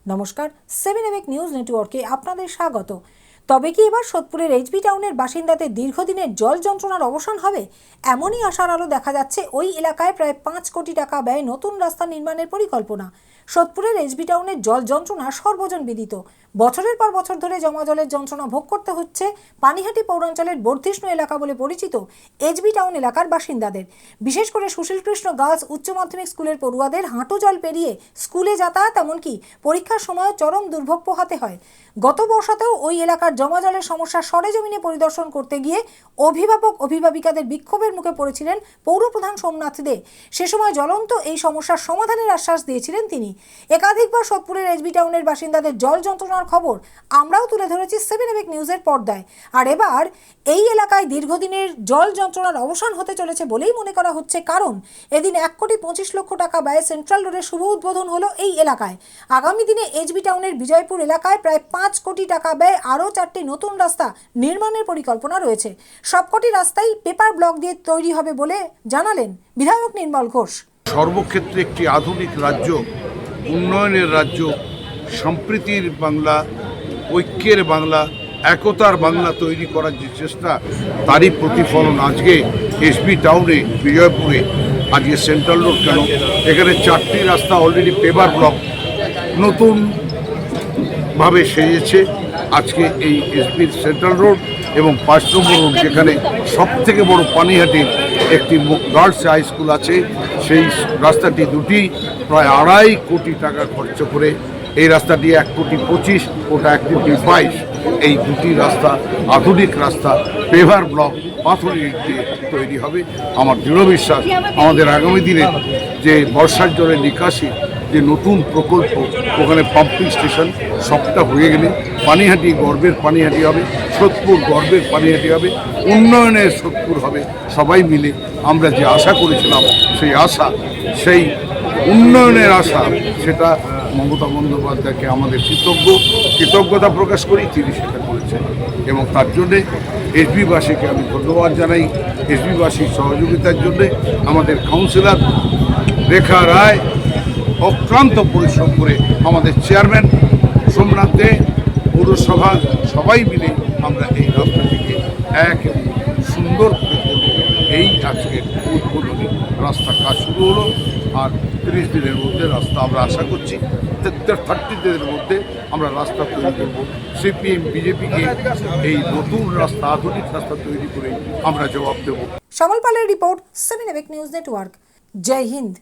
নমস্কার, 7 নিউজ নেটওয়ার্কে আপনাদের স্বাগত। তবে কি এবার সোদপুরের এইচবি টাউনের বাসিন্দাদের দীর্ঘদিনের জল যন্ত্রণার অবসান হবে? এমনই আশার আলো দেখা যাচ্ছে ওই এলাকায় প্রায় 5 কোটি টাকা ব্যয়ে নতুন রাস্তা নির্মাণের পরিকল্পনা। সোদপুরের এইচবি টাউনের জল যন্ত্রণা সর্বজন বিদিত। বছরের পর বছর ধরে জমা জলের যন্ত্রণা ভোগ করতে হচ্ছে পানিহাটি পৌরাঞ্চলের বর্ধিষ্ণু এলাকা বলে পরিচিত এইচবি টাউন এলাকার বাসিন্দাদের। বিশেষ করে সুশীল কৃষ্ণ গার্লস উচ্চ মাধ্যমিক স্কুলের পড়ুয়াদের হাঁটু জল পেরিয়ে স্কুলে যাতায়াত, এমনকি পরীক্ষার সময় চরম দুর্ভোগ পোহাতে হয়। গত বর্ষাতেও ওই এলাকার জমা জলের সমস্যা সরেজমিনে পরিদর্শন করতে গিয়ে অভিভাবক অভিভাবিকাদের বিক্ষোভের মুখে পড়েছিলেন পৌরপ্রধান সোমনাথ দে। সে সময় জ্বলন্ত এই সমস্যার সমাধানের আশ্বাস দিয়েছিলেন তিনি। একাধিকবার সোদপুরের এইচবি টাউনের বাসিন্দাদের জল যন্ত্রণার খবর আমরাও তুলে ধরেছি 7 নিউজের পর্দায়। আর এবার এই এলাকায় দীর্ঘদিনের জল যন্ত্রণার অবসান হতে চলেছে বলেই মনে করা হচ্ছে, কারণ এদিন 1,25,00,000 টাকা ব্যয়ে সেন্ট্রাল রোডের শুভ উদ্বোধন হলো এই এলাকায়। আগামী দিনে এইচবি টাউনের বিজয়পুর এলাকায় প্রায় 5 কোটি টাকা ব্যয়ে আরও 4টি নতুন রাস্তা নির্মাণের পরিকল্পনা রয়েছে। সবকটি রাস্তাই পেপার ব্লক দিয়ে তৈরি হবে বলে জানালেন বিধায়ক নির্মল ঘোষ। সর্বক্ষেত্রে একটি আধুনিক রাজ্য, উন্নয়নের রাজ্য, সম্প্রীতির বাংলা, ঐক্যের বাংলা, একতার বাংলা তৈরি করার যে চেষ্টা, তারই প্রতিফলন আজকে এইচবি টাউনে বিজয়পুরে আজকে সেন্ট্রাল রোড কেন, এখানে 4টি রাস্তা অলরেডি পেপার ব্লক নতুনভাবে সেজেছে। আজকে এই এইচবির সেন্ট্রাল রোড এবং 5 নম্বর রোড, যেখানে সবথেকে বড় পানিহাটির একটি গার্লস হাই স্কুল আছে, সেই রাস্তাটি দুটি প্রায় 2.5 কোটি টাকা খরচ করে, এই রাস্তাটি 1,25,00,000, ওটা 1,22,00,000। এই দুটি রাস্তা আধুনিক রাস্তা, পেভার ব্লক, পাথরের ইট দিয়ে তৈরি হবে। আমার দৃঢ় বিশ্বাস আমাদের আগামী দিনে যে বর্ষার জলের নিকাশি যে নতুন প্রকল্প, ওখানে পাম্পিং স্টেশন সবটা হয়ে গেলে পানিহাটি গর্বের পানিহাটি হবে, সোদপুর গর্বের পানিহাটি হবে, উন্নয়নের সোদপুর হবে। সবাই মিলে আমরা যে আশা করেছিলাম, সেই আশা, সেই উন্নয়নের আশা, সেটা মমতা বন্দ্যোপাধ্যায়কে আমাদের কৃতজ্ঞতা প্রকাশ করি, তিনি সেটা করেছেন। এবং তার জন্যে এইচবিবাসীকে আমি ধন্যবাদ জানাই। এইচবিবাসীর সহযোগিতার জন্যে আমাদের কাউন্সিলর রেখা রায় অক্লান্ত পরিশ্রম করে, আমাদের চেয়ারম্যান সোমনাথ দে, পৌরসভা, সবাই মিলে আমরা এই রাস্তাটিকে এক সুন্দর করে করব। এই আজকের উদ্বোধনী রাস্তার কাজ শুরু হলো, আর 30 দিনের মধ্যে রাস্তা আমরা আশা করছি 30 দিনের মধ্যে আমরা রাস্তা তৈরি করব। সিপিএম বিজেপিকে এই নতুন রাস্তা, আধুনিক রাস্তা তৈরি করে আমরা জবাব দেব। শ্যামল পালের রিপোর্ট, 7 নিউজ নেটওয়ার্ক। জয় হিন্দ।